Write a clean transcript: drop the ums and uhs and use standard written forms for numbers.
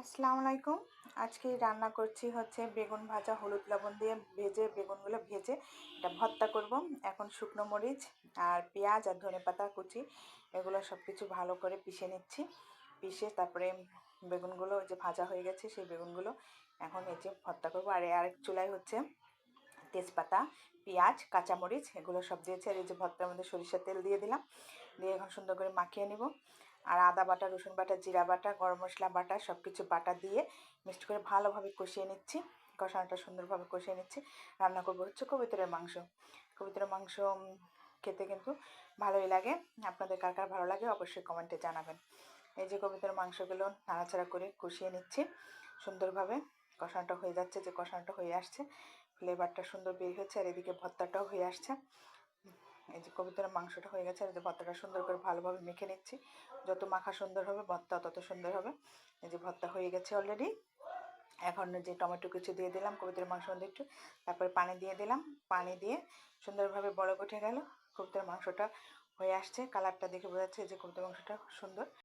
আসসালামু আলাইকুম। আজকে রান্না করছি হচ্ছে বেগুন ভাজা, হলুদ লবণ দিয়ে ভেজে বেগুনগুলো ভেজে এটা ভর্তা করব। এখন শুকনো মরিচ আর পেঁয়াজ আর ধনেপাতা কুচি এগুলো সব কিছু ভালো করে পিষে নিচ্ছি। পিষে তারপরে বেগুনগুলো যে ভাজা হয়ে গেছে সেই বেগুনগুলো এখন এই যে ভর্তা করব। আর আরেক চুলায় হচ্ছে তেজপাতা, পেঁয়াজ, কাঁচামরিচ এগুলো সব দিয়েছি। আর এই যে ভর্তার মধ্যে সরিষার তেল দিয়ে দিলাম, দিয়ে এখন সুন্দর করে মাখিয়ে নিব। আর আদা বাটা, রসুন বাটা, জিরা বাটা, গরম মশলা বাটা সব কিছু বাটা দিয়ে মিক্সড করে ভালোভাবে কষিয়ে নিচ্ছি। কষানোটা সুন্দরভাবে কষিয়ে নিচ্ছি। রান্না করবো হচ্ছে কবুতরের মাংস। কবুতরের মাংস খেতে কিন্তু ভালোই লাগে। আপনাদের কার কার ভালো লাগে অবশ্যই কমেন্টে জানাবেন। এই যে কবুতরের মাংসগুলো নাড়াচাড়া করে কষিয়ে নিচ্ছি সুন্দরভাবে। কষানোটা হয়ে যাচ্ছে, যে কষানোটা হয়ে আসছে, ফ্লেভারটা সুন্দর বের হচ্ছে। আর এদিকে ভর্তাটাও হয়ে আসছে। এই যে কবুতরের মাংসটা হয়ে গেছে। আর যে ভর্তাটা সুন্দর করে ভালোভাবে মেখে নিচ্ছি। যত মাখা সুন্দর হবে ভর্তা তত সুন্দর হবে। এই যে ভর্তা হয়ে গেছে অলরেডি। এখন যে টমেটো কুচি দিয়ে দিলাম কবুতরের মাংসের মধ্যে একটু, তারপরে পানি দিয়ে দিলাম। পানি দিয়ে সুন্দরভাবে বলক উঠে গেল, কবুতরের মাংসটা হয়ে আসছে। কালারটা দেখে বোঝা যাচ্ছে যে কবুতরের মাংসটা সুন্দর